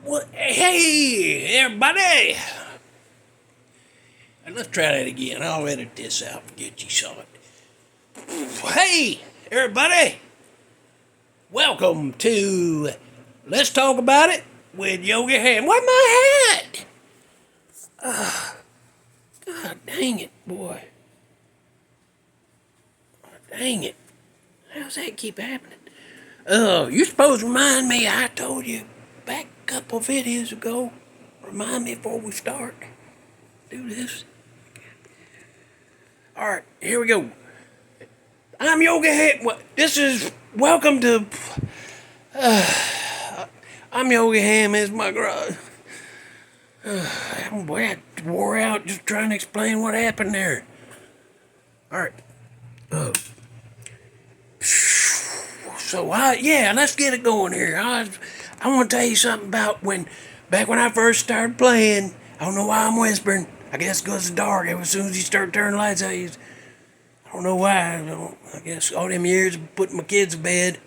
Well, hey, everybody. Let's try that again. I'll edit this out. Forget you saw it. Hey, everybody. Welcome to Let's Talk About It with Yogi Hamm. Where's my hat? God dang it, boy. Dang it. How's that keep happening? You're supposed to remind me. I told you back a couple videos ago. Remind me before we start. Do this. Alright, here we go. I'm Yogi Hamm. This is welcome to. I'm Yogi Hamm. Is my garage. I'm wore out just trying to explain what happened there. Alright. So, let's get it going here. I want to tell you something about back when I first started playing. I don't know why I'm whispering. I guess because it's dark. As soon as you start turning lights out, I don't know why. I guess all them years of putting my kids to bed,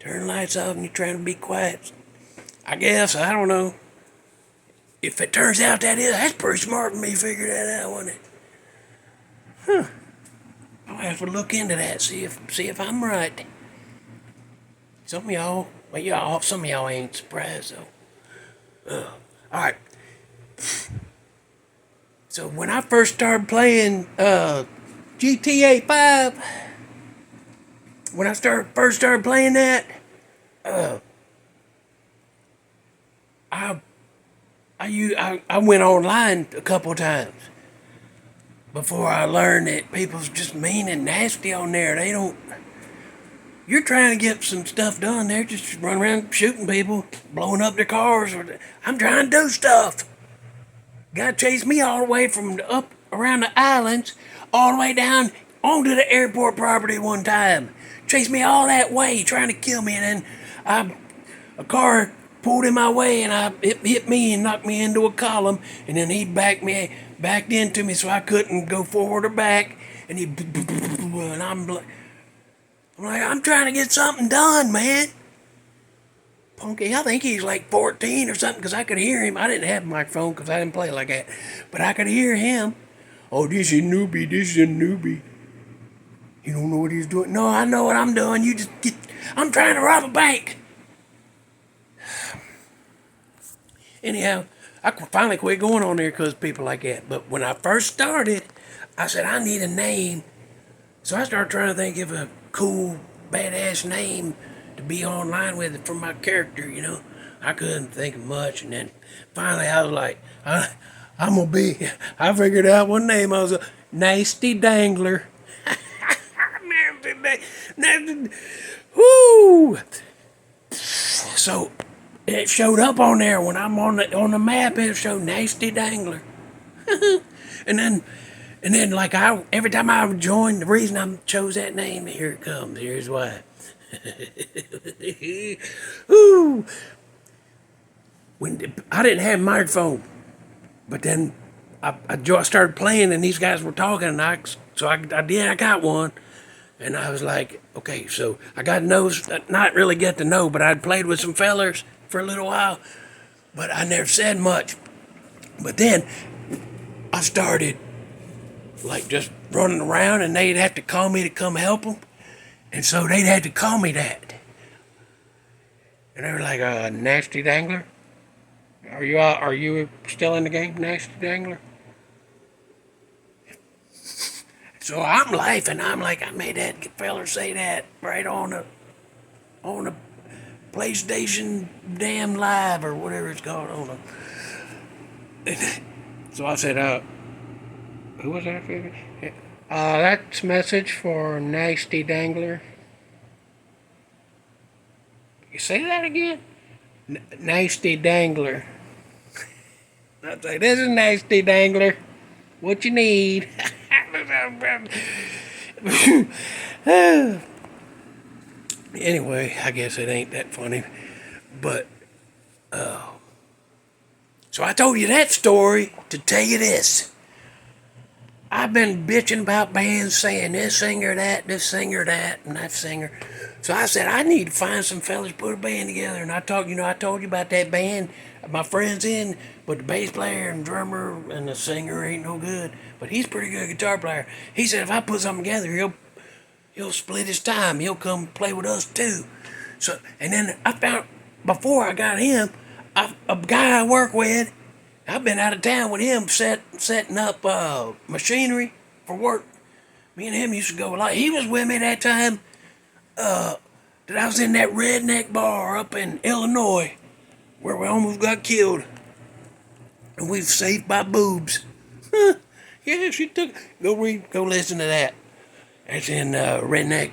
turn lights off and you're trying to be quiet. I guess, I don't know. If it turns out that's pretty smart of me to figure that out, wasn't it? I'll have to look into that, see if I'm right. Some of y'all ain't surprised though. Alright. So when I first started playing GTA 5, when I first started playing that, I went online a couple of times before I learned that people's just mean and nasty on there. You're trying to get some stuff done. They're just running around shooting people, blowing up their cars. I'm trying to do stuff. Guy chased me all the way from up around the islands, all the way down onto the airport property one time. Chased me all that way, trying to kill me, and then a car pulled in my way, and it hit me and knocked me into a column, and then he backed into me, so I couldn't go forward or back, and I'm trying to get something done, man. Punky, I think he's like 14 or something, because I could hear him. I didn't have a microphone because I didn't play like that, but I could hear him. Oh, this is a newbie. You don't know what he's doing? No, I know what I'm doing. I'm trying to rob a bank. Anyhow, I finally quit going on there because of people like that. But when I first started, I said, I need a name. So I started trying to think of a cool, badass name to be online with for my character, I couldn't think of much. And then finally I was like, I figured out one name. I was a Nasty Dangler. Woo! So it showed up on there when I'm on the map. It showed Nasty Dangler. and then like every time I joined, the reason I chose that name, here it comes. Here's why. Ooh. I didn't have a microphone, but then I started playing and these guys were talking, and I got one. And I was like, okay, so I got to know, not really get to know, but I'd played with some fellers for a little while, but I never said much. But then I started like just running around, and they'd have to call me to come help them. And so they'd have to call me that. And they were like, Nasty Dangler? Are you still in the game, Nasty Dangler? So I'm laughing. I'm like, I made that feller say that right on the PlayStation damn live or whatever it's called. So I said, who was that? That's a message for Nasty Dangler. You say that again? Nasty Dangler. I'd say, this is Nasty Dangler. What you need? Anyway, I guess it ain't that funny. But, so I told you that story to tell you this. I've been bitching about bands saying this singer that, and that singer. So I said I need to find some fellas to put a band together. And I talked, I told you about that band my friend's in, but the bass player and drummer and the singer ain't no good. But he's a pretty good guitar player. He said if I put something together, he'll split his time. He'll come play with us too. So and then I found before I got him, a guy I work with. I've been out of town with him setting up machinery for work. Me and him used to go a lot. He was with me that time that I was in that redneck bar up in Illinois where we almost got killed. And we were saved by boobs. Yeah, she took. Go listen to that. That's in redneck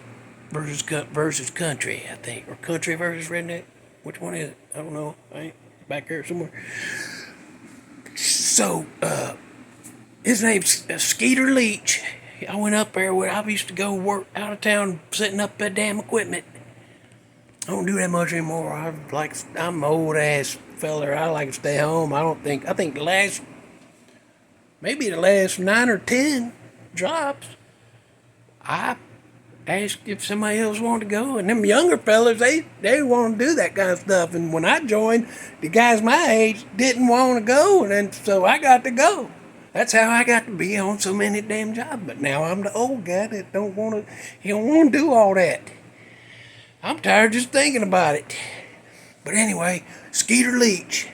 versus country, I think, or country versus redneck. Which one is it? I don't know. I ain't back there somewhere. So, his name's Skeeter Leach. I went up there where I used to go work out of town setting up that damn equipment. I don't do that much anymore. I'm an old ass feller. I like to stay home. I think maybe the last 9 or 10 jobs, I asked if somebody else wanted to go, and them younger fellas, they want to do that kind of stuff. And when I joined, the guys my age didn't want to go, and then so I got to go. That's how I got to be on so many damn jobs. But now I'm the old guy that don't want to do all that. I'm tired just thinking about it. But anyway, Skeeter Leach,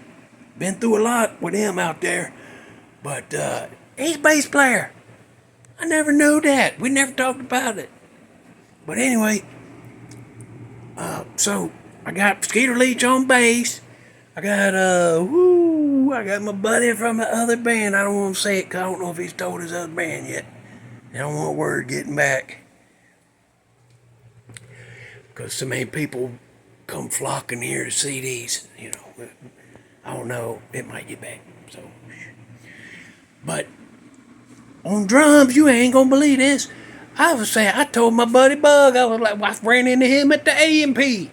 been through a lot with him out there, but he's a bass player. I never knew that. We never talked about it. But anyway, so I got Skeeter Leach on bass. I got my buddy from the other band. I don't want to say it because I don't know if he's told his other band yet. I don't want word getting back. Because so many people come flocking here to see these, I don't know, it might get back. So, but on drums, you ain't gonna believe this. I told my buddy Bug, I ran into him at the A&P.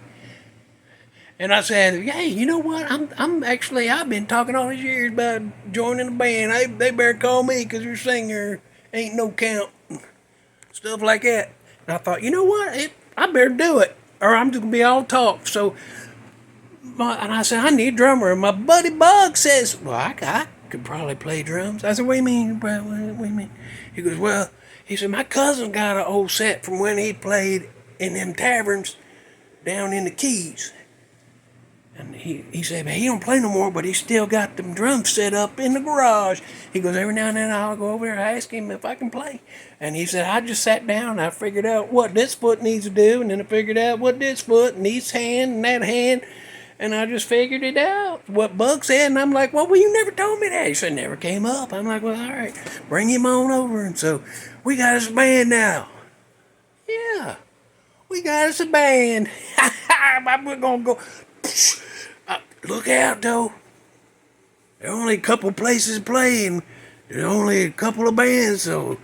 And I said, hey, you know what? I've been talking all these years about joining a band. They better call me because your singer ain't no count. Stuff like that. And I thought, you know what? I better do it or I'm just going to be all talk. So, and I said, I need a drummer. And my buddy Bug says, well, I could probably play drums. I said, what do you mean? What do you mean? He goes, well, he said, my cousin got an old set from when he played in them taverns down in the Keys. And he said, man, he don't play no more, but he still got them drums set up in the garage. He goes, every now and then I'll go over there and ask him if I can play. And he said, I just sat down and I figured out what this foot needs to do, and then I figured out what this foot and this hand and that hand, and I just figured it out, what Bug said, and I'm like, well, you never told me that. He said, never came up. I'm like, well, all right, bring him on over. And so we got us a band now. Yeah, we got us a band. We're going to go... Look out, though. There are only a couple places playing. There's only a couple of bands, so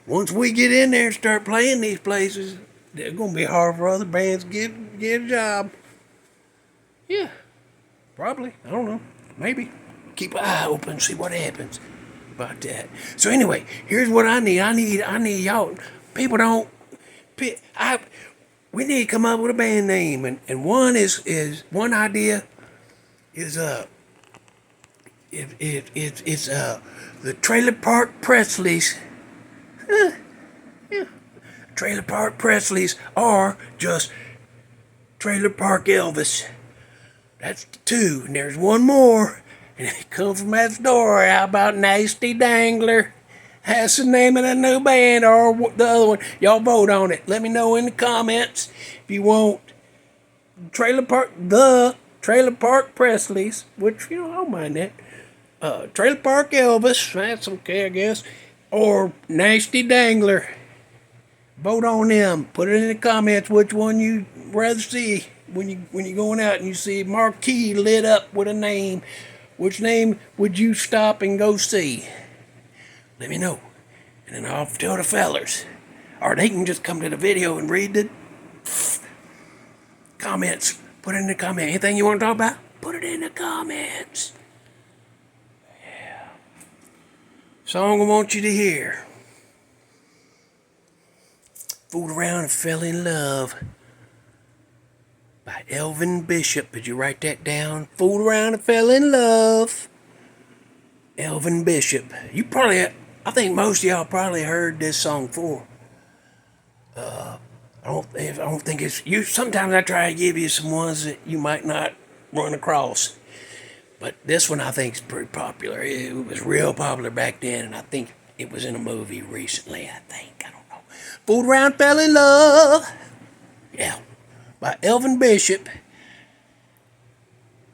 once we get in there and start playing these places, it's going to be hard for other bands to get a job. Yeah, probably. I don't know. Maybe. Keep an eye open, see what happens about that. So anyway, here's what I need. I need y'all. People don't... We need to come up with a band name, and one one idea is it's the Trailer Park Presleys. Yeah. Trailer Park Presleys, or just Trailer Park Elvis. That's the two, and there's one more, and it comes from that story. How about Nasty Dangler? That's the name of the new band, or the other one. Y'all vote on it. Let me know in the comments if you want the Trailer Park Presleys, which, I don't mind that. Trailer Park Elvis, that's okay, I guess. Or Nasty Dangler. Vote on them. Put it in the comments which one you rather see when you're going out and you see a marquee lit up with a name. Which name would you stop and go see? Let me know, and then I'll tell the fellers. Or they can just come to the video and read the comments. Put it in the comments. Anything you want to talk about, put it in the comments. Yeah. So Song I want you to hear. Fooled Around and Fell in Love by Elvin Bishop. Did you write that down? Fooled Around and Fell in Love. Elvin Bishop. I think most of y'all probably heard this song before. I don't think it's you. Sometimes I try to give you some ones that you might not run across, but this one I think is pretty popular. It was real popular back then, and I think it was in a movie recently. I don't know. Fooled Around, Fell in Love. Yeah, by Elvin Bishop.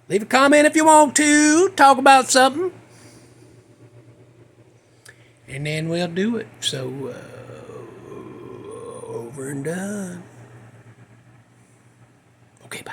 Leave a comment if you want to. Talk about something, and then we'll do it. So. Over and done. Okay, bye.